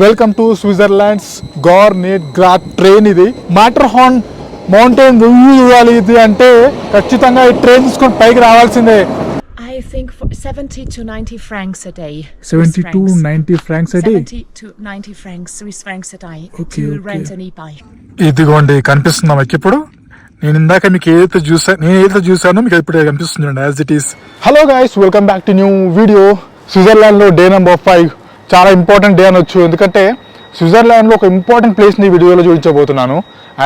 Welcome to Switzerland's Gornergrat train. ఇది Matterhorn mountain review చూడాలి ఇది అంటే ఖచ్చితంగా ఈ ట్రైన్ తీసుకొని పైకి రావాల్సిందే. I think for 70 to 90 francs a day. 70 to 90 francs a day. 70 to 90 francs Swiss francs a day to rent an e-bike. ఇదిగోండి కనిపిస్తుందా మీకు ఇప్పుడు? నేను ఇందాక మీకు ఏదైతే చూసానో మీకు ఇప్పుడు కనిపిస్తుంది as it is. Hello guys, welcome back to new video. స్విట్జర్లాండ్లో డే నెంబర్ 5 చాలా ఇంపార్టెంట్ డే అనొచ్చు. ఎందుకంటే స్విట్జర్లాండ్లో ఒక ఇంపార్టెంట్ ప్లేస్ని వీడియోలో చూపించబోతున్నాను.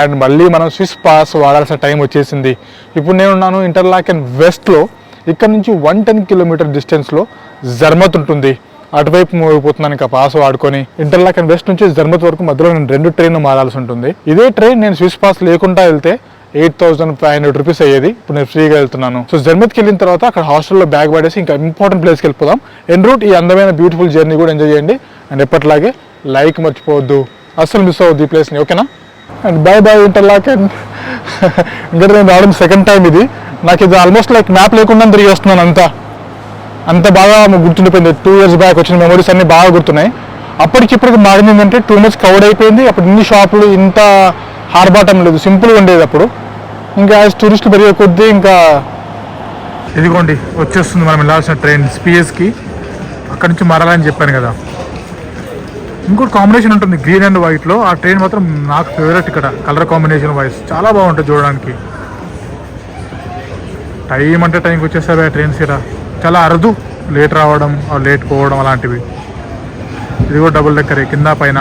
అండ్ మళ్ళీ మనం స్విస్ పాస్ వాడాల్సిన టైం వచ్చేసింది. ఇప్పుడు నేనున్నాను ఇంటర్లాకెన్ వెస్ట్లో. ఇక్కడ నుంచి 110 కిలోమీటర్ డిస్టెన్స్లో జర్మత్ ఉంటుంది. అటువైపు పోతున్నాను ఇంకా పాస్ వాడుకొని. ఇంటర్లాకెన్ వెస్ట్ నుంచి జర్మత్ వరకు మధ్యలో నేను 2 ట్రైన్లు మారాల్సి ఉంటుంది. ఇదే ట్రైన్ నేను స్విస్ పాస్ లేకుండా వెళ్తే 8,500 రూపీస్ అయ్యేది. ఇప్పుడు నేను ఫ్రీగా వెళ్తున్నాను. సో జర్మత్కి వెళ్ళిన తర్వాత అక్కడ హాస్టల్లో బ్యాగ్ పడేసి ఇంకా ఇంపార్టెంట్ ప్లేస్కి వెళ్ళిపోదాం. ఎన్ రూట్ ఈ అందమైన బ్యూటిఫుల్ జర్నీ కూడా ఎంజాయ్ చేయండి. అండ్ ఎప్పటిలాగే లైక్ మర్చిపోవద్దు, అస్సలు మిస్ అవ్వద్దు ఈ ప్లేస్ని, ఓకేనా? And bye bye Interlaken. ఇంకా నేను రావడం సెకండ్ టైం ఇది. నాకు ఇది ఆల్మోస్ట్ లైక్ మ్యాప్ లేకుండా తిరిగి వస్తున్నాను. అంత బాగా గుర్తుండిపోయింది. 2 years బ్యాక్ వచ్చిన మెమరీస్ అన్నీ బాగా గుర్తున్నాయి. అప్పటికిప్పటికి మారింది ఏంటంటే టూ మచ్ క్రౌడ్ అయిపోయింది. అప్పుడు ఇన్ని షాపులు, ఇంత ఆర్భాటం లేదు, సింపుల్గా ఉండేది అప్పుడు. ఇంకా యాజ్ టూరిస్టులు పెరిగే కొద్దీ ఇంకా ఇదిగోండి వచ్చేస్తుంది మనం వెళ్ళాల్సిన ట్రైన్ స్పిఎస్కి. అక్కడి నుంచి మారాలని చెప్పాను కదా. ఇంకోటి కాంబినేషన్ ఉంటుంది గ్రీన్ అండ్ వైట్లో. ఆ ట్రైన్ మాత్రం నాకు ఫేవరెట్. ఇక్కడ కలర్ కాంబినేషన్ వైస్ చాలా బాగుంటుంది చూడడానికి. టైం అంటే టైంకి వచ్చేసారు ఆ ట్రైన్స్ ఇక్కడ. చాలా అరుదు లేట్ రావడం, లేట్ పోవడం అలాంటివి. ఇది కూడా డబుల్ డెక్కరే, కింద పైన.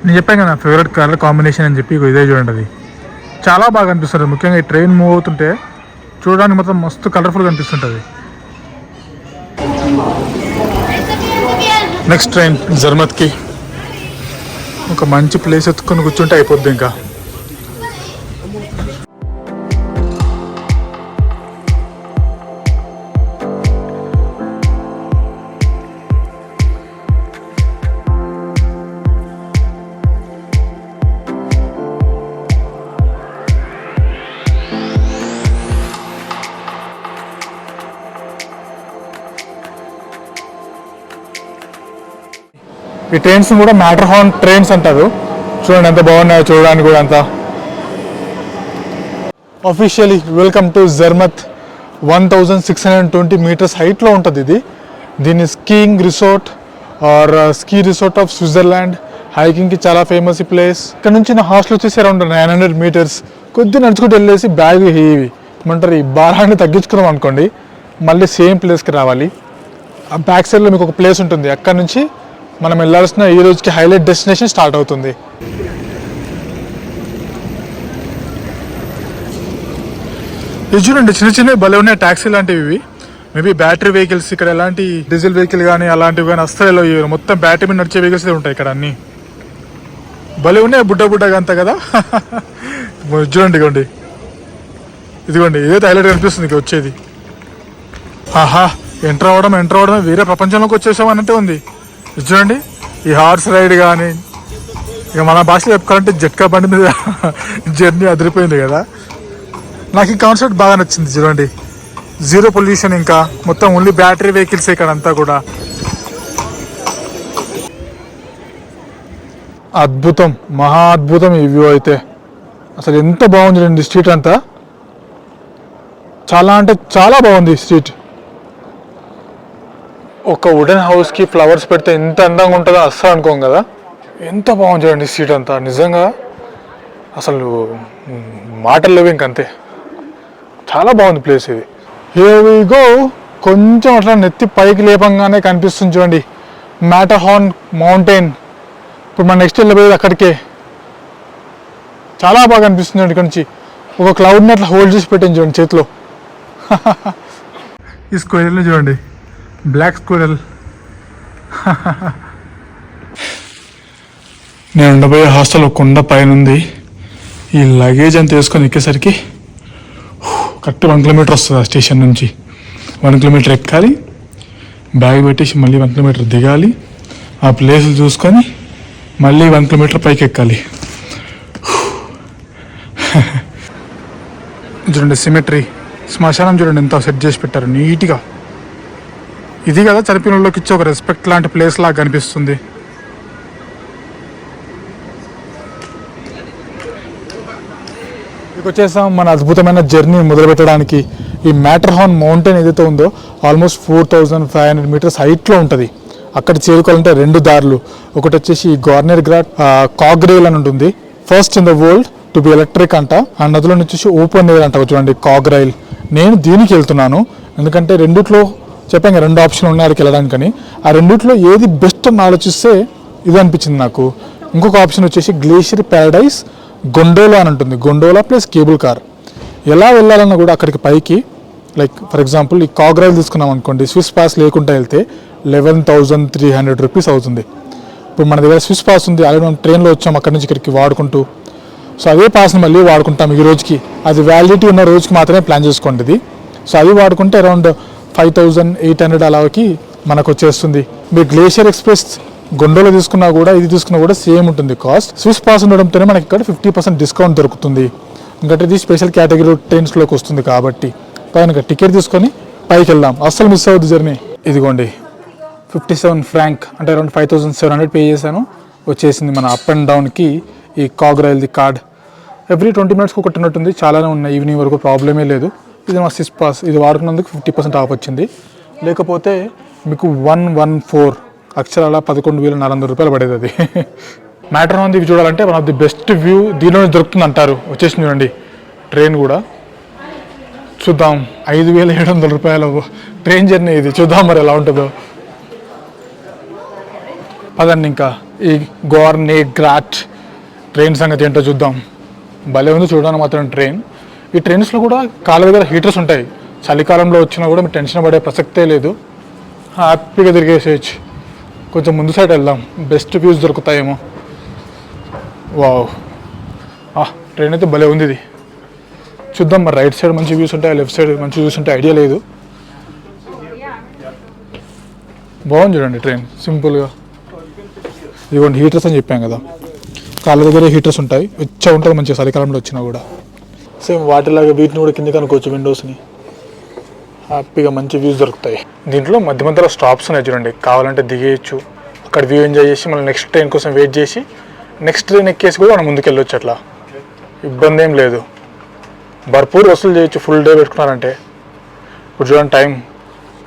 నేను చెప్పాను కదా ఫేవరెట్ కలర్ కాంబినేషన్ అని చెప్పి. ఇదే చూడండి, అది చాలా బాగా అనిపిస్తుంది. ముఖ్యంగా ఈ ట్రైన్ మూవ్ అవుతుంటే చూడడానికి మొత్తం మస్తు కలర్ఫుల్గా అనిపిస్తుంటుంది. నెక్స్ట్ ట్రైన్ జర్మత్కి. ఒక మంచి ప్లేస్ ఎత్తుకొని కూర్చుంటే అయిపోద్ది ఇంకా. ఈ ట్రైన్స్ కూడా మ్యాటర్హార్న్ ట్రైన్స్ అంటారు. చూడండి ఎంత బాగున్నాయో చూడడానికి కూడా అంతా. Officially welcome to Zermatt. 1620 meters హైట్లో ఉంటుంది ఇది. దీన్ని skiing resort or ski resort of Switzerland. హైకింగ్కి చాలా ఫేమస్ ఈ ప్లేస్. ఇక్కడ నుంచి నా హాస్టల్ వచ్చేసి అరౌండ్ 900 మీటర్స్. కొద్దిగా నడుచుకుంటూ వెళ్ళేసి బ్యాగ్ ఏమంటారు ఈ భారాన్ని తగ్గించుకున్నాం అనుకోండి, మళ్ళీ సేమ్ ప్లేస్కి రావాలి. ఆ బ్యాక్ సైడ్లో మీకు ఒక ప్లేస్ ఉంటుంది. అక్కడ నుంచి మనం వెళ్ళాల్సిన ఈ రోజుకి హైలైట్ డెస్టినేషన్ స్టార్ట్ అవుతుంది. ఇది చూడండి, చిన్న చిన్న భలే ఉన్నాయి ట్యాక్సీ లాంటివి. ఇవి మేబీ బ్యాటరీ వెహికల్స్. ఇక్కడ ఎలాంటి డీజిల్ వెహికల్ కానీ అలాంటివి కానీ అస్సలు మొత్తం బ్యాటరీ మీద నడిచే వెహికల్స్ ఉంటాయి ఇక్కడ. అన్నీ భలే ఉన్నాయి, బుడ్డగా అంతా కదా. చూడండి ఇదిగోండి, ఇదిగోండి ఏదైతే హైలైట్ కనిపిస్తుంది ఇక వచ్చేది. ఆహా, ఎంటర్ అవడమే వేరే ప్రపంచంలోకి వచ్చేసామన్నట్టే ఉంది. చూడండి ఈ హార్స్ రైడ్ కానీ, ఇక మన భాషలో చెప్పుకోవాలంటే జట్కా బండి మీద జర్నీ అదిరిపోయింది కదా. నాకు ఈ కాన్సెప్ట్ బాగా నచ్చింది. చూడండి, జీరో పొల్యూషన్, ఇంకా మొత్తం ఓన్లీ బ్యాటరీ వెహికల్స్ ఇక్కడ అంతా కూడా. అద్భుతం, మహా అద్భుతం ఈ వ్యూ అయితే. అసలు ఎంత బాగుంది చూడండి స్ట్రీట్ అంతా. చాలా అంటే చాలా బాగుంది ఈ స్ట్రీట్. ఒక వుడెన్ హౌస్కి ఫ్లవర్స్ పెడితే ఎంత అందంగా ఉంటుందో అస్సలు అనుకోం కదా. ఎంత బాగుంది చూడండి స్ట్రీట్ అంతా. నిజంగా అసలు మాటలు లేవు ఇంకంతే. చాలా బాగుంది ప్లేస్ ఇది. Here we go. కొంచెం అట్లా నెత్తి పైకి లేపంగానే కనిపిస్తుంది చూడండి మ్యాటర్హార్న్ మౌంటైన్. ఇప్పుడు మన నెక్స్ట్ వెళ్ళిపోయేది అక్కడికే. చాలా బాగా అనిపిస్తుంది చూడండి. ఇక్కడ నుంచి ఒక క్లౌడ్ని అట్లా హోల్డ్ చేసి పెట్టింది చూడండి చేతిలో. ఈ స్క్వేర్ని చూడండి, బ్లాక్ స్క్విరల్. నేను ఉండబోయే హాస్టల్ ఒక కొండ పైన ఉంది. ఈ లగేజ్ అంతా వేసుకొని ఎక్కేసరికి కరెక్ట్ 1 కిలోమీటర్ వస్తుంది ఆ స్టేషన్ నుంచి. 1 కిలోమీటర్ ఎక్కాలి. బ్యాగ్ పెట్టేసి మళ్ళీ 1 కిలోమీటర్ దిగాలి, ఆ ప్లేసులు చూసుకొని మళ్ళీ 1 కిలోమీటర్ పైకి ఎక్కాలి. చూడండి సిమెట్రీ, శ్మశానం చూడండి ఎంత సెట్ చేసి పెట్టారు నీట్గా. ఇది కదా చనిపోయిన వాళ్ళకి ఇచ్చే ఒక రెస్పెక్ట్ లాంటి ప్లేస్ లాగా కనిపిస్తుంది. ఇక వచ్చేసాం మన అద్భుతమైన జర్నీ మొదలుపెట్టడానికి. ఈ మ్యాటర్హార్న్ మౌంటైన్ ఏదైతే ఉందో ఆల్మోస్ట్ 4500 మీటర్స్ హైట్లో ఉంటుంది. అక్కడ చేరుకోవాలంటే 2 దారులు. ఒకటి వచ్చేసి గార్నియర్ గ్రాట్ కాగ్రేల్ అని ఉంటుంది, first in the world to be electric అంట. ఆ నదిలో వచ్చేసి ఓపెన్ ఎయిర్ అంట చూడండి కాగ్రైల్. నేను దీనికి వెళ్తున్నాను ఎందుకంటే రెండిట్లో చెప్పాను 2 ఆప్షన్లు ఉన్నాయి అక్కడికి వెళ్ళడానికని. ఆ రెండిట్లో ఏది బెస్ట్ అని ఆలోచిస్తే ఇది అనిపించింది నాకు. ఇంకొక ఆప్షన్ వచ్చేసి గ్లేషియర్ ప్యారడైజ్ గొండోలా అని ఉంటుంది, గొండోలా ప్లస్ కేబుల్ కార్. ఎలా వెళ్ళాలన్నా కూడా అక్కడికి పైకి లైక్ ఫర్ ఎగ్జాంపుల్ ఈ కాగ్రైల్ తీసుకున్నాం అనుకోండి, స్విస్ పాస్ లేకుండా వెళ్తే 11,300 రూపీస్ అవుతుంది. ఇప్పుడు మన దగ్గర స్విస్ పాస్ ఉంది, ఆల్రెడీ మనం ట్రైన్లో వచ్చాం అక్కడి నుంచి ఇక్కడికి వాడుకుంటూ. సో అదే పాస్ని మళ్ళీ వాడుకుంటాం ఈ రోజుకి, అది వ్యాలిడిటీ ఉన్న రోజుకి మాత్రమే ప్లాన్ చేసుకోండి ఇది. సో అది వాడుకుంటే అరౌండ్ 5,800 అలాకి మనకు వచ్చేస్తుంది. మీరు గ్లేషియర్ ఎక్స్ప్రెస్ గొండోలో తీసుకున్నా కూడా ఇది తీసుకున్నా కూడా సేమ్ ఉంటుంది కాస్ట్. స్విస్ పాస్ ఉండడంతోనే మనకి ఇక్కడ 50% డిస్కౌంట్ దొరుకుతుంది. ఎందుకంటే ఇది స్పెషల్ కేటగిరీ ట్రైన్స్లోకి వస్తుంది కాబట్టి. కనుక టికెట్ తీసుకొని పైకి వెళ్దాం, అస్సలు మిస్ అవ్వద్దు జర్నీ. ఇదిగోండి 57 ఫ్రాంక్ అంటే అరౌండ్ 5,700 పే చేశాను. వచ్చేసింది మన అప్ అండ్ డౌన్కి ఈ కాగ్రైల్ది కార్డ్. ఎవ్రీ 20 మినిట్స్కి ఒకటి ఉన్నట్టుంది, చాలానే ఉన్నాయి. ఈవినింగ్ వరకు ప్రాబ్లమే లేదు. ఇది మా స్విస్ పాస్, ఇది వాడుకున్నందుకు 50% ఆఫ్ వచ్చింది. లేకపోతే మీకు 114 అక్షరాల 11,400 రూపాయలు పడేది అది. మ్యాటర్హార్న్ ఇవి చూడాలంటే one of the best view దీనిలోనే దొరుకుతుంది అంటారు. వచ్చేసింది చూడండి ట్రైన్ కూడా. చూద్దాం 5,700 రూపాయలు ట్రైన్ జర్నీ ఇది, చూద్దాం మరి ఎలా ఉంటుందో. పదండి ఇంకా ఈ గార్నియర్ గ్రాట్ ట్రైన్ సంగతి ఏంటో చూద్దాం. భలే ఉంది చూడడానికి మాత్రం ట్రైన్. ఈ ట్రైన్స్లో కూడా కాళ్ళ దగ్గర హీటర్స్ ఉంటాయి. చలికాలంలో వచ్చినా కూడా మీరు టెన్షన్ పడే ప్రసక్తే లేదు, హ్యాపీగా తిరిగేసేయచ్చు. కొంచెం ముందు సైడ్ వెళ్దాం, బెస్ట్ వ్యూస్ దొరుకుతాయేమో. వావ్, ట్రైన్ అయితే భలే ఉంది ఇది. చూద్దాం మరి రైట్ సైడ్ మంచి వ్యూస్ ఉంటాయి, లెఫ్ట్ సైడ్ మంచి వ్యూస్ ఉంటాయి, ఐడియా లేదు. బాగుంది చూడండి ట్రైన్ సింపుల్గా. ఇదిగోండి హీటర్స్ అని చెప్పాం కదా, కాళ్ళ దగ్గర హీటర్స్ ఉంటాయి, వచ్చా ఉంటుంది మంచిగా చలికాలంలో వచ్చినా కూడా. సేమ్ వాటిలాగా వీటిని కూడా కిందకి అనుకోవచ్చు విండోస్ని, హ్యాపీగా మంచి వ్యూస్ దొరుకుతాయి. దీంట్లో మధ్య మధ్యలో స్టాప్స్ ఉన్నాయి చూడండి, కావాలంటే దిగేయచ్చు, అక్కడ వ్యూ ఎంజాయ్ చేసి మనం నెక్స్ట్ ట్రైన్ కోసం వెయిట్ చేసి నెక్స్ట్ ట్రైన్ ఎక్కేసి కూడా మనం ముందుకు వెళ్ళొచ్చు. అట్లా ఇబ్బంది ఏం లేదు, భర్పూర్ వసూలు చేయొచ్చు ఫుల్ డే పెట్టుకున్నారంటే. ఇప్పుడు చూడండి టైం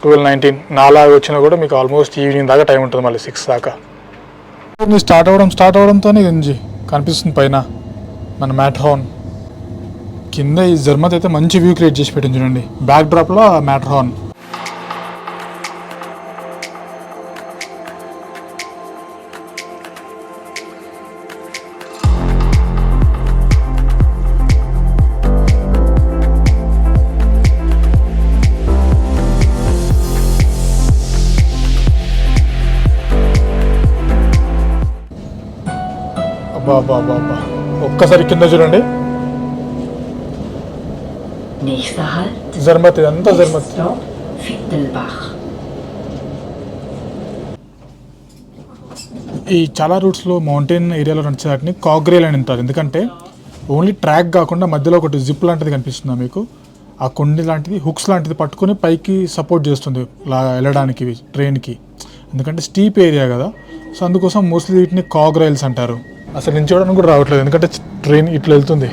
12:19, నాలాగా వచ్చినా కూడా మీకు ఆల్మోస్ట్ ఈవినింగ్ దాకా టైం ఉంటుంది, మళ్ళీ 6 దాకా. స్టార్ట్ అవ్వడంతోనే కనిపిస్తుంది పైన మన మ్యాటర్హార్న్. కింద ఈ జర్మత్ అయితే మంచి వ్యూ క్రియేట్ చేసి పెట్టింది చూడండి, బ్యాక్ డ్రాప్లో మ్యాటర్హార్న్. అబ్బా ఒక్కసారి కింద చూడండి, జర్మత్, ఇదంతా జర్మత్. ఈ చాలా రూట్స్లో మౌంటైన్ ఏరియాలో నడిచేదాన్ని కాగ్రేల్ అని అంటారు. ఎందుకంటే ఓన్లీ ట్రాక్ కాకుండా మధ్యలో ఒకటి జిప్ లాంటిది కనిపిస్తుందా మీకు, ఆ కొండి లాంటిది హుక్స్ లాంటిది పట్టుకొని పైకి సపోర్ట్ చేస్తుంది వెళ్ళడానికి ట్రైన్కి. ఎందుకంటే స్టీప్ ఏరియా కదా, సో అందుకోసం మోస్ట్లీ వీటిని కాగ్రైల్స్ అంటారు. అసలు నిల్చోవడానికి కూడా రావట్లేదు ఎందుకంటే ట్రైన్ ఇట్లా వెళ్తుంది.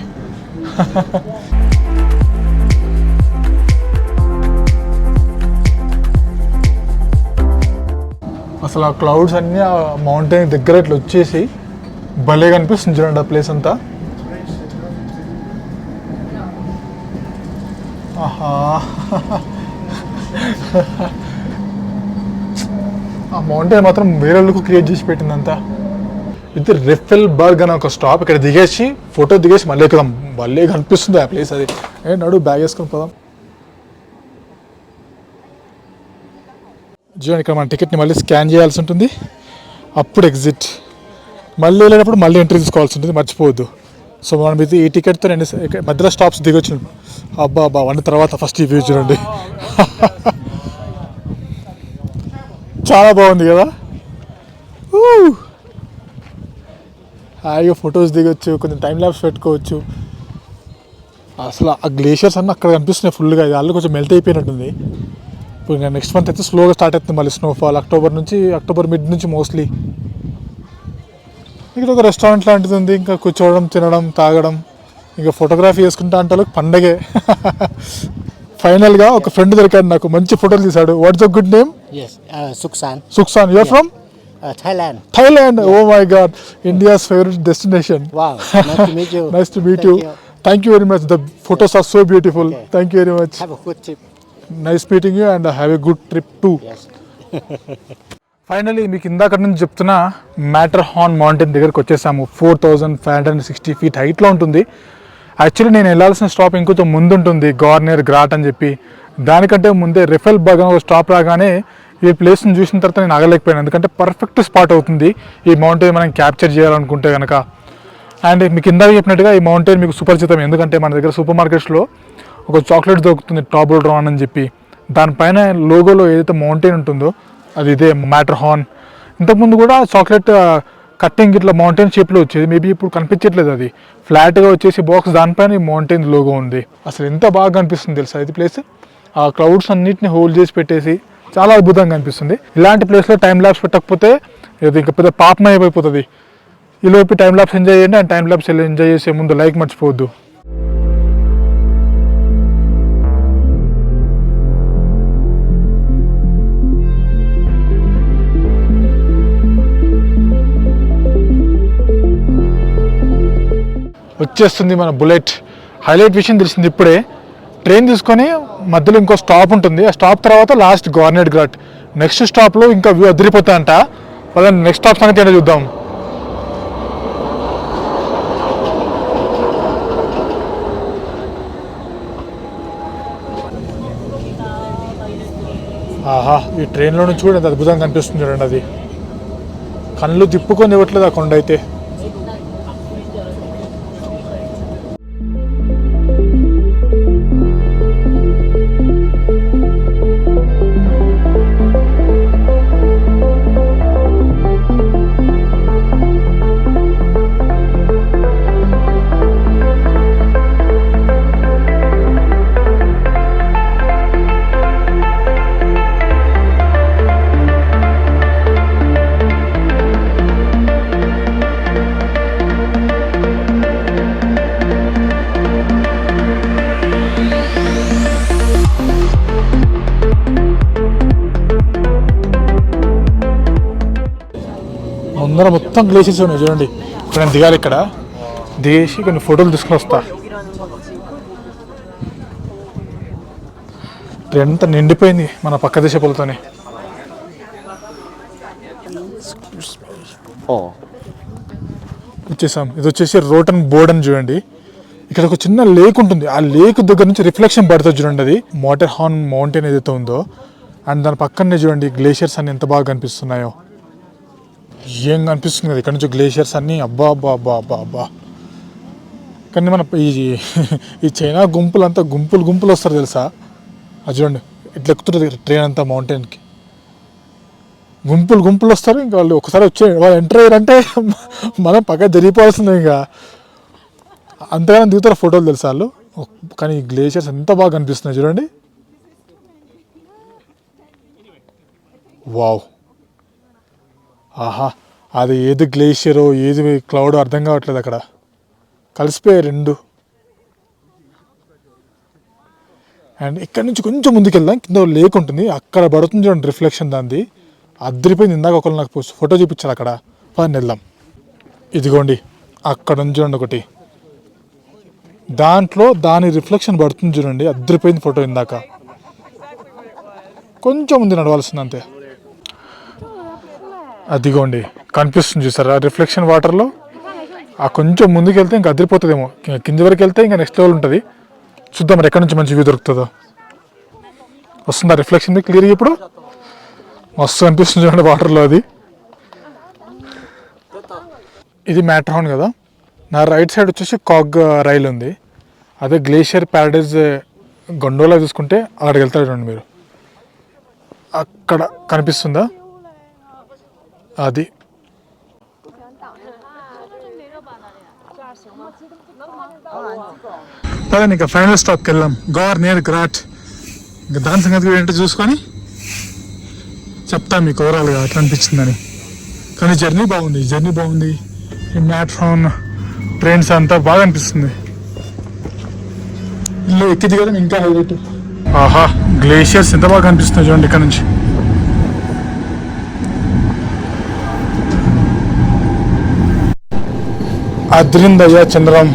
అసలు ఆ క్లౌడ్స్ అన్నీ ఆ మౌంటైన్ దగ్గర ఇట్లా వచ్చేసి భలే కనిపిస్తుంది చూడండి ఆ ప్లేస్ అంతా. ఆహా, ఆ మౌంటైన్ మాత్రం వేరే వాళ్ళకు క్రియేట్ చేసి పెట్టిందంతా. ఇది రెఫెల్ బర్గ్ అని ఒక స్టాప్, ఇక్కడ దిగేసి ఫోటో దిగేసి మళ్ళీ ఎక్కుదాం. భలే కనిపిస్తుంది ఆ ప్లేస్. అది నడు బ్యాగ్ వేసుకొని పోదాం. చూడండి ఇక్కడ మన టికెట్ని మళ్ళీ స్కాన్ చేయాల్సి ఉంటుంది, అప్పుడు ఎగ్జిట్. మళ్ళీ వెళ్ళేటప్పుడు మళ్ళీ ఎంట్రీ తీసుకోవాల్సి ఉంటుంది, మర్చిపోవద్దు. సో మనం ఇది ఈ టికెట్తో మధ్యలో స్టాప్స్ దిగొచ్చు. అబ్బా 1 తర్వాత ఫస్ట్ ఈ వ్యూ చూడండి. చాలా బాగుంది కదా. హాయిగా ఫొటోస్ దిగొచ్చు, కొంచెం టైం ల్యాబ్స్ పెట్టుకోవచ్చు. అసలు ఆ గ్లేషియర్స్ అన్నీ అక్కడ కనిపిస్తున్నాయి ఫుల్గా. ఇది అల్లు కొంచెం మెల్ట్ అయిపోయినట్టుంది. ఇప్పుడు ఇంకా నెక్స్ట్ మంత్ అయితే స్లోగా స్టార్ట్ అవుతుంది మళ్ళీ స్నోఫాల్. అక్టోబర్ మిడ్ నుంచి మోస్ట్లీ. ఇక్కడ ఒక రెస్టారెంట్ లాంటిది ఉంది, ఇంకా కూర్చోవడం, తినడం, తాగడం, ఇంకా ఫోటోగ్రఫీ చేసుకుంటా అంటే పండగే. ఫైనల్గా ఒక ఫ్రెండ్ దొరికాడు నాకు, మంచి ఫోటోలు తీశాడు. What's the good name? Yes, Suksan. Suksan. You're from? Thailand. Thailand. Yeah. Oh my God, India's favorite destination. Wow, nice to meet you. Nice to meet you. Thank you very much. The photos are so beautiful. Okay. Thank you very much. Have a good trip. Nice meeting you and have a good trip too. Yes. Finally మీకు ఇందాక నుంచి చెప్తున్నా matter horn mountain దగ్గరకు వచ్చేసాము. 4560 feet హైట్లో ఉంటుంది. Actually నేను వెళ్ళాల్సిన స్టాప్ ఇంకొంచెం ముందు ఉంటుంది, గార్నియర్ గ్రాట్ అని చెప్పి. దానికంటే ముందే రెఫెల్ బగన్ ఒక స్టాప్ రాగానే ఈ ప్లేస్ని చూసిన తర్వాత నేను ఆగలేకపోయాను, ఎందుకంటే పర్ఫెక్ట్ స్పాట్ అవుతుంది ఈ మౌంటైన్ మనం క్యాప్చర్ చేయాలనుకుంటే కనుక. అండ్ మీకు ఇందాక చెప్పినట్టుగా ఈ మౌంటైన్ మీకు సుపరిచితం, ఎందుకంటే మన దగ్గర సూపర్ మార్కెట్స్లో ఒక చాక్లెట్ దొరుకుతుంది ట్రాబుల్ డ్రాన్ అని చెప్పి. దానిపైన లోగోలో ఏదైతే మౌంటైన్ ఉంటుందో అది ఇదే మ్యాటర్ హార్న్. ఇంతకుముందు కూడా చాక్లెట్ కట్టింగ్ ఇట్లా మౌంటైన్ షేప్లో వచ్చేది, మేబీ ఇప్పుడు కనిపించట్లేదు, అది ఫ్లాట్గా వచ్చేసి బాక్స్, దానిపైన ఈ మౌంటైన్ లోగో ఉంది. అసలు ఎంత బాగా కనిపిస్తుంది తెలుసా ఇది ప్లేస్. ఆ క్లౌడ్స్ అన్నిటిని హోల్డ్ చేసి పెట్టేసి చాలా అద్భుతంగా అనిపిస్తుంది. ఇలాంటి ప్లేస్లో టైం ల్యాబ్స్ పెట్టకపోతే ఇది ఇంకా పెద్ద పాపమయమైపోతుంది. ఈలోపు టైం ల్యాబ్స్ ఎంజాయ్ చేయండి. అండ్ టైం ల్యాబ్స్ ఎంజాయ్ చేసే ముందు లైక్ మర్చిపోవద్దు. వచ్చేస్తుంది మన బుల్లెట్. హైలైట్ విషయం తెలిసింది ఇప్పుడే. ట్రైన్ తీసుకొని మధ్యలో ఇంకో స్టాప్ ఉంటుంది, ఆ స్టాప్ తర్వాత లాస్ట్ గార్నెట్ గ్రాట్. నెక్స్ట్ స్టాప్లో ఇంకా వ్యూ అదిరిపోతాయంట. పదండి నెక్స్ట్ స్టాప్ సంగతి ఏంటో చూద్దాం. ఆహా, ఈ ట్రైన్లో నుంచి కూడా ఎంత అద్భుతంగా కనిపిస్తుంది చూడండి. అది కళ్ళు తిప్పుకొని ఇవ్వట్లేదు ఆ కొండ అయితే. ముందర మొత్తం గ్లేషియర్స్ ఉన్నాయి చూడండి. ఇప్పుడు నేను దిగాలి, ఇక్కడ దిగేసి కొన్ని ఫోటోలు తీసుకుని వస్తా. ఎంత నిండిపోయింది మన పక్క దేశ పొలతోనే. వచ్చేసాం. ఇది వచ్చేసి రోటన్ బోర్డ్ అని చూడండి. ఇక్కడ ఒక చిన్న లేక్ ఉంటుంది, ఆ లేక్ దగ్గర నుంచి రిఫ్లెక్షన్ పడుతుంది చూడండి. అది మ్యాటర్ హార్న్ మౌంటైన్ ఏదైతే ఉందో, అండ్ దాని పక్కనే చూడండి గ్లేషియర్స్ అన్ని ఎంత బాగా కనిపిస్తున్నాయో. ఏం కనిపిస్తుంది కదా ఇక్కడ నుంచి గ్లేషియర్స్ అన్నీ. అబ్బా అబ్బా అబ్బా అబ్బా అబ్బా. కానీ మన ఈ చైనా గుంపులంతా గుంపులు వస్తారు తెలుసా. అది చూడండి ఇట్లా ఎక్కుతుంటుంది ట్రైన్ అంతా మౌంటైన్కి. గుంపులు వస్తారు. ఇంకా వాళ్ళు ఒకసారి వాళ్ళు ఎంటర్ అయ్యారంటే మనం పక్క జరిగిపోవాల్సిందే. ఇంకా అంతగానో దిగుతారు ఫోటోలు తెలుసా వాళ్ళు. కానీ ఈ గ్లేషియర్స్ ఎంత బాగా కనిపిస్తున్నాయి చూడండి. వావ్, ఆహా, అది ఏది గ్లేషియరో ఏది క్లౌడ్ అర్థం కావట్లేదు. అక్కడ కలిసిపోయాయి రెండు. అండ్ ఇక్కడ నుంచి కొంచెం ముందుకు వెళ్దాం, కింద లేక్ ఉంటుంది, అక్కడ పడుతుంది చూడండి రిఫ్లెక్షన్ దాన్ని. అద్దరిపోయింది. ఇందాక ఒకళ్ళు నాకు ఫోటో చూపించారు అక్కడ. పని వెళ్దాం. ఇదిగోండి అక్కడ నుంచి చూడండి ఒకటి, దాంట్లో దాని రిఫ్లెక్షన్ పడుతుంది చూడండి. అద్దరిపోయింది ఫోటో. ఇందాక కొంచెం ముందు నడవాల్సింది అంతే. అదిగోండి కనిపిస్తుంది చూసారా రిఫ్లెక్షన్ వాటర్లో. ఆ కొంచెం ముందుకు వెళ్తే ఇంకా అదిరిపోతుందేమో. కింది వరకు వెళ్తే ఇంకా నెక్స్ట్ లెవెల్ ఉంటుంది. చూద్దాం మరి ఎక్కడి నుంచి మంచి వ్యూ దొరుకుతుందో. వస్తుందా రిఫ్లెక్షన్ క్లియర్గా? ఇప్పుడు మస్తు కనిపిస్తుంది చూడండి వాటర్లో. అది ఇది మ్యాటర్ హార్న్ కదా. నా రైట్ సైడ్ వచ్చేసి కాగ్ రైల్ ఉంది. అదే గ్లేషియర్ ప్యారడైజ్ గొండోలా చూసుకుంటే అక్కడికి వెళ్తారు చూడండి మీరు. అక్కడ కనిపిస్తుందా అది పదండి ఇంకా ఫైనల్ స్టాప్కి వెళ్ళాం గార్నియర్ గ్రాట్. ఇంకా దాని సంగతి ఏంటో చూసుకొని చెప్తాను మీకు ఓవరాల్గా ఎట్లా అనిపించిందని. కానీ జర్నీ బాగుంది. ఈ మ్యాట్రాన్ ట్రైన్స్ అంతా బాగా అనిపిస్తుంది. ఇల్లు ఎక్కింది కదా ఇంకా హైలైట్. ఆహా, గ్లేషియర్స్ ఎంత బాగా అనిపిస్తుంది చూడండి ఇక్కడ నుంచి. అదిరింది అయ్యా చంద్రం,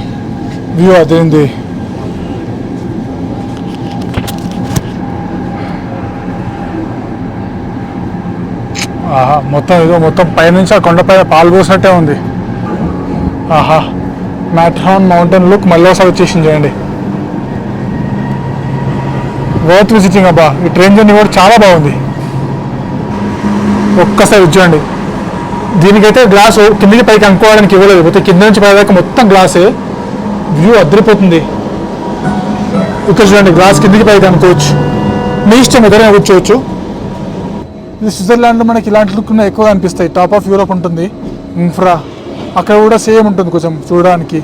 వ్యూ అదిరింది. ఆహా, మొత్తం పైనుంచి ఆ కొండపై పాలు పోసినట్టే ఉంది. ఆహా, మ్యాట్రాన్ మౌంటైన్ లుక్ మళ్ళీ ఒకసారి వచ్చేసింది చూడండి. వర్త్ విజిటింగ్ అబ్బా. ఈ ట్రైన్ జర్నీ కూడా చాలా బాగుంది. ఒక్కసారి చూడండి. దీనికైతే గ్లాస్ కిందికి పైకి అనుకోవడానికి ఇవ్వలేదు, పోతే కింద నుంచి పైదాకా మొత్తం గ్లాసే. వ్యూ అదిరిపోతుంది. ఇక్కడ చూడండి, గ్లాస్ కిందికి పైకి అనుకోవచ్చు. మీ ఇష్టం ఎక్కడైనా కూర్చోవచ్చు. ఇది స్విట్జర్లాండ్లో మనకి ఇలాంటి లుక్ ఎక్కువ అనిపిస్తాయి. టాప్ ఆఫ్ యూరోప్ ఉంటుంది ఇన్ఫ్రా, అక్కడ కూడా సేమ్ ఉంటుంది కొంచెం చూడడానికి.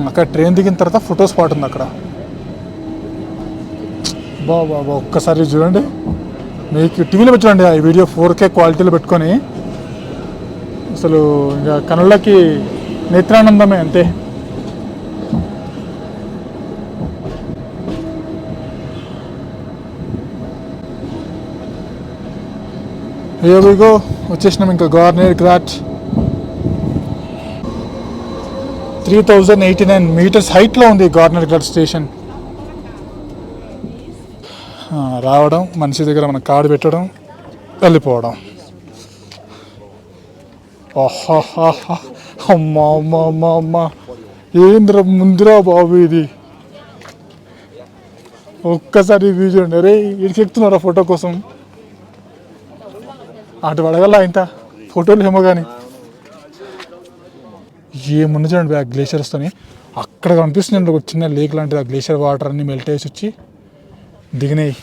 అక్కడ ట్రైన్ దిగిన తర్వాత ఫోటో స్పాట్ ఉంది అక్కడ. బాబా ఒక్కసారి చూడండి. మీకు టీవీలో చూడండి ఈ వీడియో 4K క్వాలిటీలో పెట్టుకొని, అసలు ఇంకా కనులకి నేత్రానందమే అంతే. ఏవిగో వచ్చేసినాం ఇంకా గార్నియర్ గ్రాట్. 3089 meters హైట్లో ఉంది గార్నియర్ గ్రాట్ స్టేషన్. రావడం, మనిషి దగ్గర మన కార్డు పెట్టడం, వెళ్ళిపోవడం. అమ్మా ఏంద్ర ముందురా బాబు ఇది. ఒక్కసారి ఇది చూడండి. అరే ఇడికి ఎక్కుతున్నారా ఫోటో కోసం. అటు పడగల ఇంత ఫోటోలు ఏమో కానీ ఏముంది చూడండి. ఆ గ్లేషియర్స్తోని అక్కడ కనిపిస్తుంది ఒక చిన్న లేక్ లాంటిది. ఆ గ్లేషియర్ వాటర్ అన్ని మెల్ట్ వేసి వచ్చి దిగినాయి.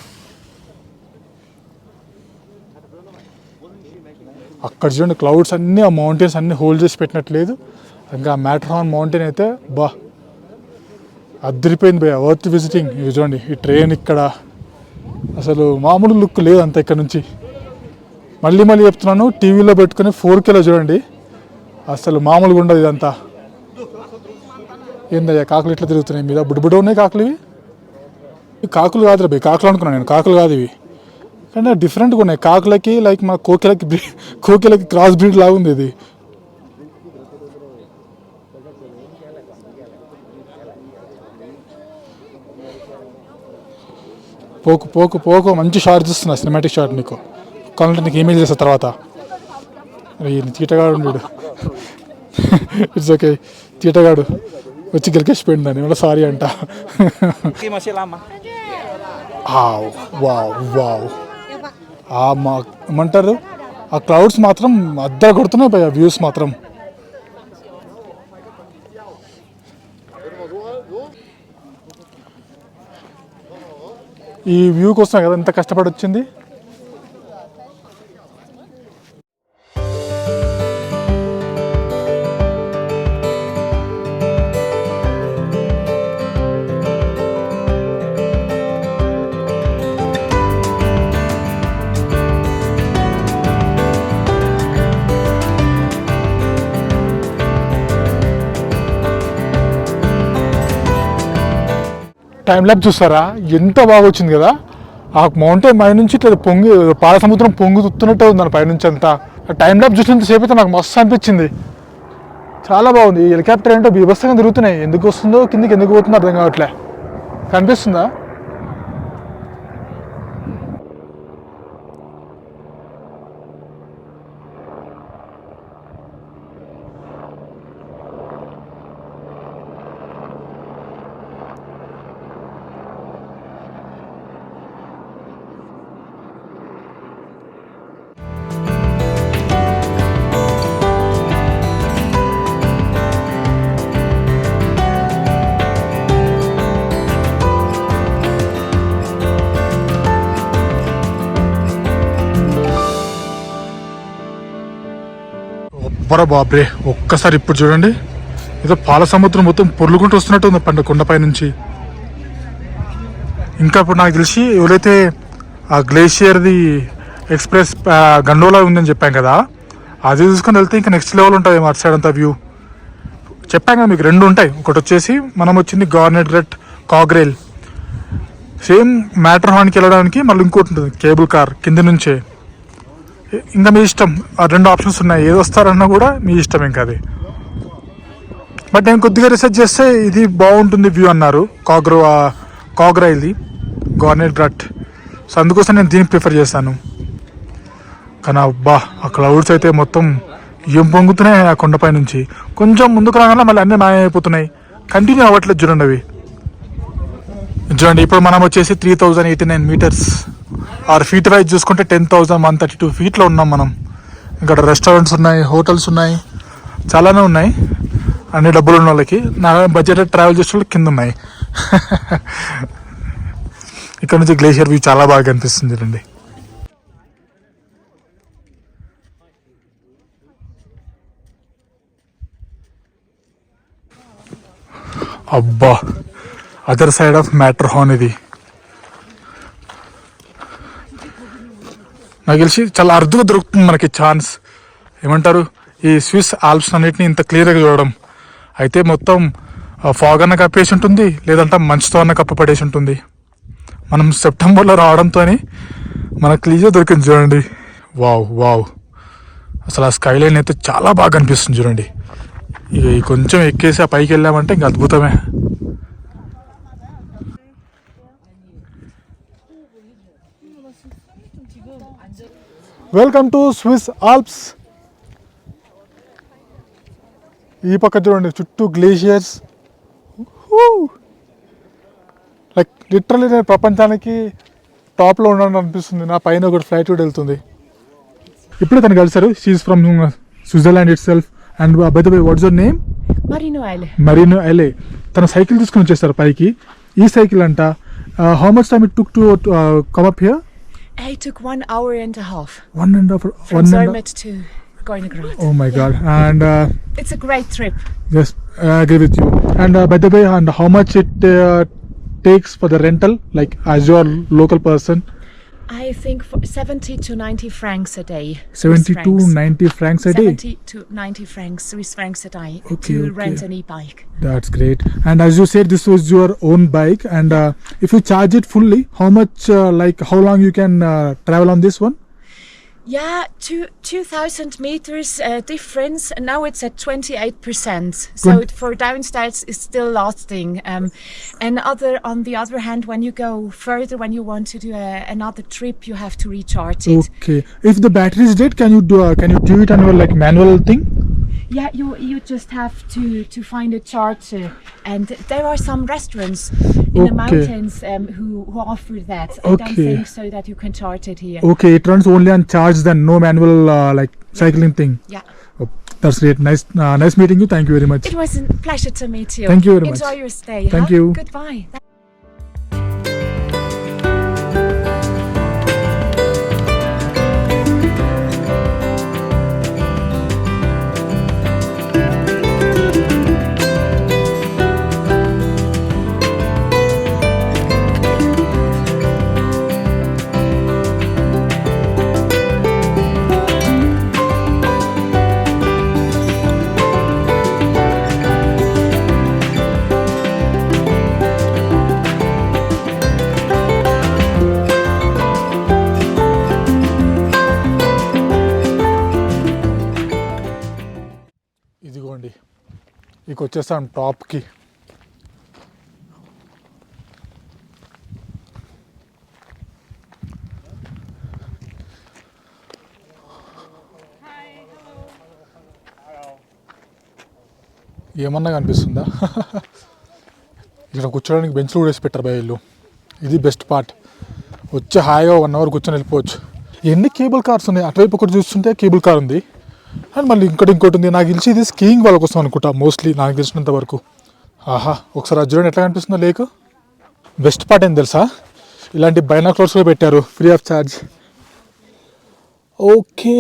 అక్కడ చూడండి క్లౌడ్స్ అన్నీ, ఆ మౌంటైన్స్ అన్నీ హోల్డ్ చేసి పెట్టినట్లేదు. ఇంకా మ్యాట్రాన్ మౌంటైన్ అయితే బా అదిరిపోయింది భయ. Worth visiting. ఇవి చూడండి, ఈ ట్రైన్ ఇక్కడ అసలు మామూలు లుక్ లేదు అంత. ఇక్కడ నుంచి మళ్ళీ చెప్తున్నాను, టీవీలో పెట్టుకుని 4Kలో చూడండి, అసలు మామూలుగా ఉండదు ఇదంతా. ఏందయ్యా కాకులు ఇట్లా తిరుగుతున్నాయి మీద, బుడ్బుడ ఉన్నాయి కాకులు. ఇవి కాకులు కాదురా భయ్, కాకులు అనుకున్నాను నేను. కాకులు కాదు ఇవి, కానీ డిఫరెంట్గా ఉన్నాయి. కాకులకి లైక్ మా కోకిలకి క్రాస్ బ్రీడ్ లాగా ఉంది ఇది. పోకు మంచి షార్ట్ చూస్తున్నా, సినిమాటిక్ షార్ట్. నీకు కావాలంటే నీకు ఈమెయిల్ చేస్తా తర్వాత. తీటగాడు ఉండడు. ఇట్స్ ఓకే, తీటగాడు వచ్చి గెలికేసిపోయింది దాన్ని, మళ్ళీ సారీ అంట. వావ్ ఏమంటారు, ఆ క్లౌడ్స్ మాత్రం అద్దరు కొడుతున్నాయి భయ. వ్యూస్ మాత్రం ఈ వ్యూ కోసం కదా ఎంత కష్టపడి వచ్చింది. టైం ల్యాబ్ చూస్తారా, ఎంత బాగా వచ్చింది కదా. ఆ మౌంటైన్ పై నుంచి ఇట్లా పాల సముద్రం పొంగుతున్నట్టే ఉంది దాని పైనుంచి అంతా. టైం ల్యాబ్ చూసినంత సేపు అయితే నాకు మస్తు అనిపించింది, చాలా బాగుంది. ఈ హెలికాప్టర్ ఏంటో బీభత్సంగా తిరుగుతున్నాయి, ఎందుకు వస్తుందో కిందికి ఎందుకు పోతుందో అర్థం కావట్లే. కనిపిస్తుందా? అబ్బరా బాబ్రే, ఒక్కసారి ఇప్పుడు చూడండి, ఏదో పాల సముద్రం మొత్తం పొర్లుకుంటూ వస్తున్నట్టు ఉంది కొండపై నుంచి. ఇంకా ఇప్పుడు నాకు తెలిసి ఎవరైతే ఆ గ్లేషియర్ది ఎక్స్ప్రెస్ గండోలా ఉందని చెప్పాం కదా, అది చూసుకొని వెళ్తే ఇంకా నెక్స్ట్ లెవెల్ ఉంటుంది అటు సైడ్ అంతా వ్యూ. చెప్పాం కదా మీకు 2 ఉంటాయి. ఒకటి వచ్చేసి మనం వచ్చింది గార్నెట్ గ్రెట్ కాగ్రేల్, సేమ్ మ్యాటర్ హార్న్కి వెళ్ళడానికి మళ్ళీ ఇంకోటి ఉంటుంది కేబుల్ కార్ కింద నుంచే. ఇంకా మీ ఇష్టం, ఆ 2 ఆప్షన్స్ ఉన్నాయి, ఏది వస్తారన్నా కూడా మీ ఇష్టం ఇంకా అది. బట్ నేను కొద్దిగా రీసెర్చ్ చేస్తే ఇది బాగుంటుంది వ్యూ అన్నారు, కాగ్రైల్ది గార్నెట్ గ్రెట్. సో అందుకోసం నేను దీన్ని ప్రిఫర్ చేస్తాను. కానీ అబ్బా, ఆ క్లౌడ్స్ అయితే మొత్తం ఏం పొంగుతున్నాయి ఆ కొండపై నుంచి. కొంచెం ముందుకు రాగానే మళ్ళీ అన్నీ మాయమైపోతున్నాయి, కంటిన్యూ అవ్వట్లేదు చూడండి అవి. చూడండి ఇప్పుడు మనం వచ్చేసి 3089 మీటర్స్ ఆర్ ఫీట్ వైజ్ చూసుకుంటే 10,132 ఫీట్లో ఉన్నాం మనం. ఇక్కడ రెస్టారెంట్స్ ఉన్నాయి, హోటల్స్ ఉన్నాయి, చాలానే ఉన్నాయి. అన్ని డబ్బులు ఉన్న వాళ్ళకి, నా బడ్జెట్ ట్రావెల్ చేసే వాళ్ళకి కింద ఉన్నాయి. ఇక్కడ నుంచి గ్లేషియర్ వ్యూ చాలా బాగా కనిపిస్తుంది చూడండి. అబ్బా, other side of matter horn ఇది. నాకు తెలిసి చాలా అరుదుగా దొరుకుతుంది మనకి ఛాన్స్. ఏమంటారు, ఈ స్విస్ ఆల్ప్స్ అన్నిటిని ఇంత క్లియర్గా చూడడం. అయితే మొత్తం ఫాగ్ అన్న కప్పేసి ఉంటుంది, లేదంటే మంచుతో అన్న కప్పపడేసి ఉంటుంది. మనం సెప్టెంబర్లో రావడంతో మనకు క్లియర్గా దొరికింది చూడండి. వావ్ వావ్, అసలు ఆ స్కై లైన్ అయితే చాలా బాగా కనిపిస్తుంది చూడండి. ఇక ఈ కొంచెం ఎక్కేసి ఆ పైకి వెళ్ళామంటే ఇంక అద్భుతమే. Welcome to Swiss Alps. ఈ పక్క చూడండి చుట్టూ గ్లేషియర్స్. లైక్ లిటరల్లీ నేను ప్రపంచానికి టాప్లో ఉన్నాను అనిపిస్తుంది. నా పైన ఒకటి ఫ్లైట్ కూడా వెళ్తుంది. ఇప్పుడే తను కలిసారు, she is from Switzerland itself. And by the way, what's your name? Marino ఎలే. తన సైకిల్ తీసుకుని వచ్చేస్తారు పైకి. ఈ సైకిల్ అంట. How much time it took to come up here? It took 1 hour and a half. 1.5 hours. From Zermatt to Gornegrat. Oh my God! And it's a great trip. yes, I agree with you. And by the way, and how much it takes for the rental? Like as you are local person. I think for 70 to 90 francs a day. 70 to 90 francs a day. 70 to 90 francs Swiss francs a day Okay, to okay. rent an e-bike. That's great. And as you said, this was your own bike. And if you charge it fully, how much, like how long you can travel on this one? Yeah, 2,000 meters difference. And now it's at 28%. So for downstairs it's still lasting. And on the other hand, when you go further, when you want to do another trip, you have to recharge it. Okay. If the battery is dead, can you do it on your like manual thing? Yeah, you just have to find a charger, and there are some restaurants in the mountains who offer that. I don't think so that you can charge it here. Okay, it runs only on charge, then no manual like cycling thing. Yeah. Oh, that's great. Nice meeting you. Thank you very much. It was a pleasure to meet you. Thank you very much. Enjoy your stay. Thank you. Goodbye. ఇదిగోండి, ఇక వచ్చేస్తాం టాప్కి. ఏమన్నా కనిపిస్తుందా? ఇక్కడ కూర్చోడానికి బెంచ్లు కూడా వేసి పెట్టారు బయలు. ఇది బెస్ట్ పార్ట్. వచ్చి హాయిగా 1 hour కూర్చొని వెళ్ళిపోవచ్చు. ఎన్ని కేబుల్ కార్స్ ఉన్నాయి, అటువైపు ఒకటి చూస్తుంటే కేబుల్ కార్ ఉంది, అండ్ మళ్ళీ ఇంకోటి ఉంది. నాకు తెలిసి ఇది స్కీయింగ్ వాళ్ళ కోసం అనుకుంటా మోస్ట్లీ, నాకు తెలిసినంత వరకు. ఆహా, ఒకసారి అది చూడండి ఎట్లా కనిపిస్తుందో లేకు. బెస్ట్ పార్ట్ ఏం తెలుసా, ఇలాంటి బైనాక్యులర్స్ కూడా పెట్టారు ఫ్రీ ఆఫ్ ఛార్జ్. ఓకే,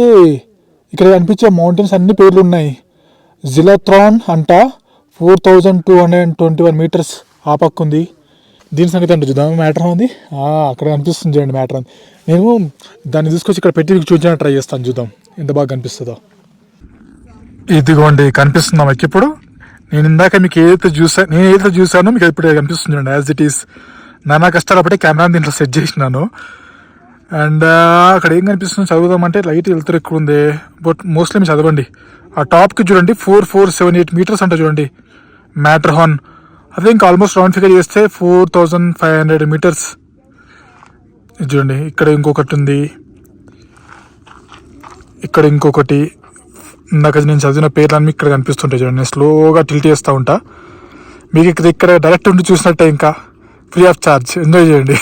ఇక్కడ కనిపించే మౌంటైన్స్ అన్ని పేర్లు ఉన్నాయి. జిలాథ్రాన్ అంట 4221 మీటర్స్ ఆ పక్క ఉంది. దీని సంగతి అంటే చూద్దాం. మ్యాటర్ ఉంది అక్కడ కనిపిస్తుంది చూడండి. మ్యాటర్ ఉంది. నేను దాన్ని తీసుకొచ్చి ఇక్కడ పెట్టి చూపించడానికి ట్రై చేస్తాను. చూద్దాం ఎంత బాగా కనిపిస్తుందో. ఇదిగోండి కనిపిస్తుందా మీకు ఇప్పుడు? నేను ఇందాక మీకు ఏదైతే చూసానో మీకు ఇప్పుడు కనిపిస్తుంది చూడండి. యాజ్ ఇట్ ఈస్ నానా కష్టాలు అప్పుడే కెమెరాని దీంట్లో సెట్ చేసినాను. అండ్ అక్కడ ఏం కనిపిస్తుంది చదువుదామంటే లైట్ వెళ్తారు ఎక్కువ ఉంది. బట్ మోస్ట్లీ మీరు చదవండి. ఆ టాప్కి చూడండి 4478 మీటర్స్ అంట చూడండి మ్యాటర్ హార్న్. అదే ఇంకా ఆల్మోస్ట్ రౌండ్ ఫిగర్ చేస్తే 4500 మీటర్స్. చూడండి ఇక్కడ ఇంకొకటి ఉంది, ఇక్కడ ఇంకొకటి. ఇందాక నేను చదివిన పేర్లన్నీ ఇక్కడ కనిపిస్తుంటాయి చూడండి. నేను స్లోగా టిల్ట్ చేస్తూ ఉంటా. మీకు ఇక్కడ డైరెక్ట్ ఉండి చూసినట్టే, ఇంకా ఫ్రీ ఆఫ్ ఛార్జ్. ఎంజాయ్ చేయండి.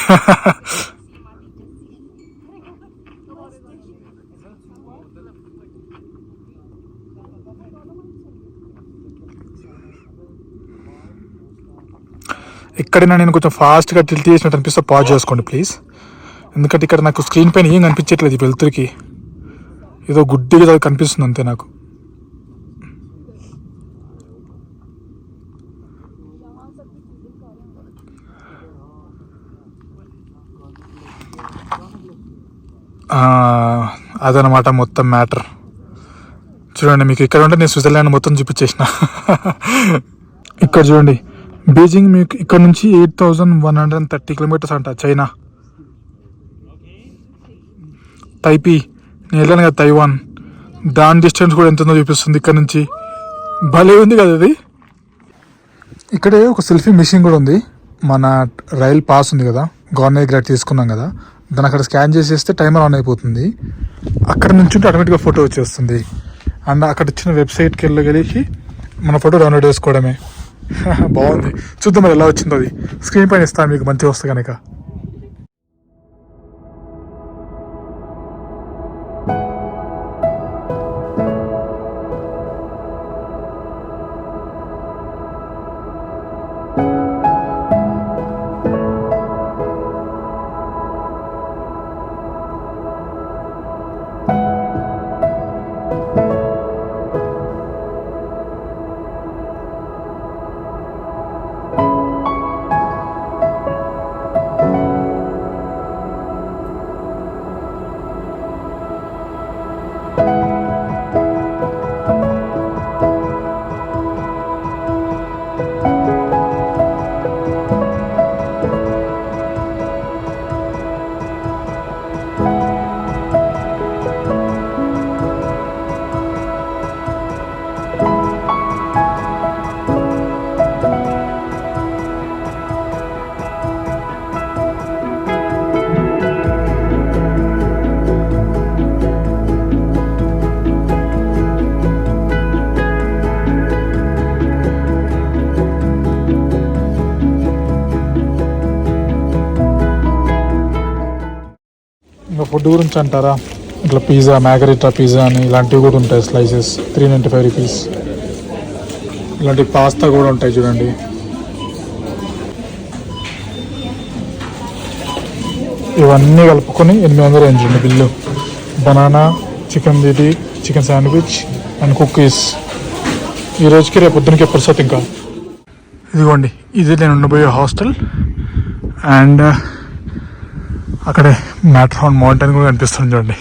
ఎక్కడైనా నేను కొంచెం ఫాస్ట్గా టిల్ట్ చేసినట్టు అనిపిస్తే పాజ్ చేసుకోండి ప్లీజ్. ఎందుకంటే ఇక్కడ నాకు స్క్రీన్ పైన ఏం కనిపించట్లేదు. ఈ వెలుతురికి ఏదో గుడ్డిగా కనిపిస్తుంది అంతే నాకు. అదనమాట మొత్తం మ్యాటర్. చూడండి మీకు ఇక్కడ ఉంటే నేను స్విట్జర్లాండ్ మొత్తం చూపించేసిన. ఇక్కడ చూడండి బీజింగ్ మీకు ఇక్కడ నుంచి 8130 కిలోమీటర్స్ అంట చైనా. తైపీ నేను వెళ్ళాను కదా తైవాన్, దాని డిస్టెన్స్ కూడా ఎంత ఉందో చూపిస్తుంది ఇక్కడ నుంచి. భలే ఉంది కదా ఇది. ఇక్కడే ఒక సెల్ఫీ మిషన్ కూడా ఉంది. మన రైల్ పాస్ ఉంది కదా, గవర్నమెంట్ గ్రాడ్ తీసుకున్నాం కదా, దాన్ని అక్కడ స్కాన్ చేసేస్తే టైమర్ ఆన్ అయిపోతుంది. అక్కడ నుంచి ఉంటే ఆటోమేటిక్గా ఫోటో వచ్చేస్తుంది. అండ్ అక్కడ ఇచ్చిన వెబ్సైట్కి వెళ్ళగలిగి మన ఫోటో డౌన్లోడ్ చేసుకోవడమే. బాగుంది. చూద్దాం మరి ఎలా వచ్చిందో. అది స్క్రీన్ పైన ఇస్తాను మీకు మంచిగా వస్తే కనుక. ఇంకా ఫుడ్ గురించి అంటారా, ఇట్లా పిజ్జా, మ్యాగరిటా పిజ్జా అని ఇలాంటివి కూడా ఉంటాయి. Slices 395 rupees. ఇలాంటి పాస్తా కూడా ఉంటాయి చూడండి. ఇవన్నీ కలుపుకొని 800 అయింది బిల్లు. బనానా, చికెన్ దిది, చికెన్ శాండ్విచ్ అండ్ కుక్కీస్. ఈ రోజుకి రేపు పొద్దునకి పురుసత్. ఇంకా ఇదిగోండి ఇది నేను ఉండబోయే హాస్టల్. అండ్ అక్కడే మ్యాటర్ హార్న్ మౌంటైన్ కూడా కనిపిస్తుంది చూడండి.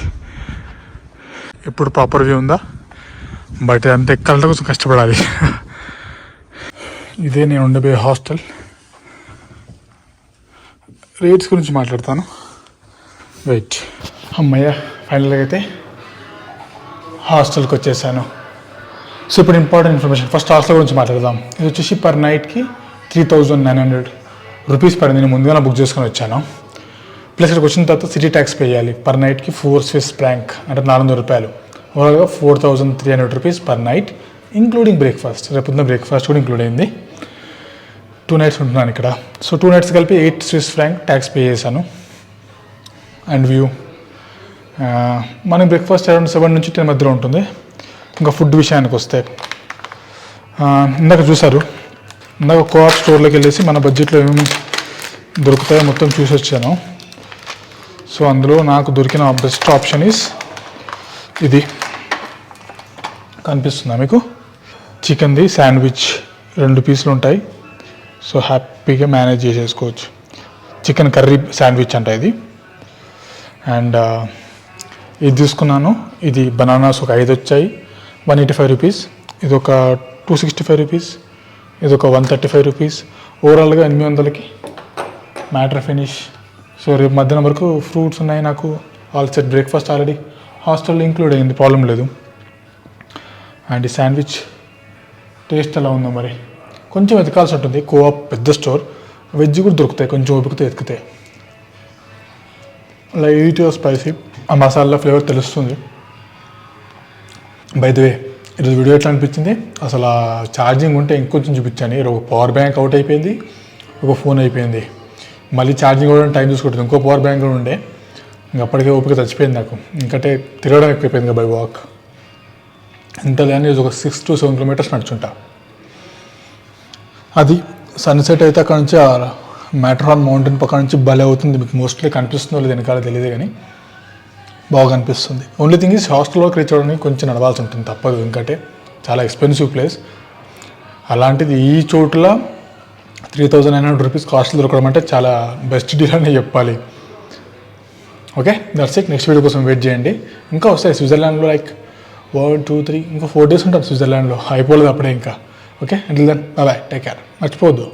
ఇప్పుడు ప్రాపర్ వ్యూ ఉందా? బట్ అంత ఎక్కాలంటే కొంచెం కష్టపడాలి. ఇదే నేను ఉండబోయే హాస్టల్. రేట్స్ గురించి మాట్లాడతాను. వెయిట్. అమ్మయ్య ఫైనల్గా అయితే హాస్టల్కి వచ్చేసాను. సో ఇప్పుడు ఇంపార్టెంట్ ఇన్ఫర్మేషన్. ఫస్ట్ హాస్టల్ గురించి మాట్లాడదాం. ఇది వచ్చేసి పర్ నైట్కి 3900 రూపీస్ పడింది. నేను ముందుగా బుక్ చేసుకొని వచ్చాను. ప్లస్ ఇక్కడికి వచ్చిన తర్వాత సిటీ ట్యాక్స్ పే చేయాలి. పర్ నైట్కి 4 స్విస్ ఫ్రాంక్ అంటే 400 రూపాయలు. ఓవరాల్గా 4300 rupees per night, including breakfast. రేపు బ్రేక్ఫాస్ట్ కూడా ఇంక్లూడ్ అయింది. 2 నైట్స్ ఉంటున్నాను ఇక్కడ. సో 2 నైట్స్ కలిపి 8 స్విస్ ఫ్రాంక్ ట్యాక్స్ పే చేశాను. అండ్ వ్యూ మనకి బ్రేక్ఫాస్ట్ అరౌండ్ 7 నుంచి 10 మధ్యలో ఉంటుంది. ఇంకా ఫుడ్ విషయానికి వస్తే ఇందాక చూసారు, ఇందాక కోఆప్ స్టోర్లోకి వెళ్ళేసి మన బడ్జెట్లో ఏమేమి దొరుకుతాయో మొత్తం చూసి వచ్చాను. సో అందులో నాకు దొరికిన బెస్ట్ ఆప్షన్ ఈస్ ఇది. కనిపిస్తుందా మీకు? చికెన్ది శాండ్విచ్ 2 పీసులు ఉంటాయి. సో హ్యాపీగా మేనేజ్ చేసేసుకోవచ్చు. చికెన్ కర్రీ శాండ్విచ్ అంట ఇది. అండ్ ఇది తీసుకున్నాను. ఇది బనానాస్ ఒక 5 వచ్చాయి, 185 రూపీస్. ఇది ఒక 265 రూపీస్. ఇది ఒక 135 రూపీస్. ఓవరాల్గా 800కి మ్యాటర్ ఫినిష్. సో రేపు మధ్యాహ్నం వరకు ఫ్రూట్స్ ఉన్నాయి నాకు. All set. బ్రేక్ఫాస్ట్ ఆల్రెడీ హాస్టల్లో ఇంక్లూడ్ అయ్యింది, ప్రాబ్లం లేదు. అండ్ ఈ శాండ్విచ్ టేస్ట్ ఎలా ఉందో మరి కొంచెం వెతకాల్సి ఉంటుంది. కోఆప్ పెద్ద స్టోర్, వెజ్ కూడా దొరుకుతాయి కొంచెం ఓపికతో ఎతికితే. లైట్గా స్పైసీ, ఆ మసాలా ఫ్లేవర్ తెలుస్తుంది. బై ద వే ఈరోజు వీడియో ఎట్లా అనిపించింది? అసలు ఆ ఛార్జింగ్ ఉంటే ఇంకొంచెం చూపించాను. ఒక పవర్ బ్యాంక్ అవుట్ అయిపోయింది, ఒక ఫోన్ అయిపోయింది. మళ్ళీ ఛార్జింగ్ కూడా టైం చూసుకుంటుంది. ఇంకో పవర్ బ్యాంక్ కూడా ఉండే, ఇంక అప్పటికే ఓపిక చచ్చిపోయింది నాకు. ఇంకంటే తిరగడం ఎక్కువైపోయింది కదా బై వాక్. ఇంత లేని ఒక 6 to 7 కిలోమీటర్స్ నడుచుంటా. అది సన్సెట్ అయితే అక్కడ నుంచి మ్యాటర్హార్న్ మౌంటైన్ పక్క నుంచి భలే అవుతుంది. మీకు మోస్ట్లీ కనిపిస్తుందో లేదు వెనకాల తెలియదు, కానీ బాగా కనిపిస్తుంది. ఓన్లీ థింగ్ ఈజ్ హాస్టల్లోకి రీచ్ అవ్వడానికి కొంచెం నడవాల్సి ఉంటుంది, తప్పదు. ఎందుకంటే చాలా ఎక్స్పెన్సివ్ ప్లేస్. అలాంటిది ఈ చోట్ల 3,900 రూపీస్ కాస్ట్ దొరకడం అంటే చాలా బెస్ట్ డీల్ అని చెప్పాలి. Okay, that's it. Next video కోసం వెయిట్ చేయండి. ఇంకా వస్తాయి స్విట్జర్లాండ్లో. లైక్ 1, 2, 3 ఇంకా 4 days ఉంటాం స్విట్జర్లాండ్లో. అయిపోలేదు అప్పుడే ఇంకా. Okay, until then bye, take care. మర్చిపోవద్దు.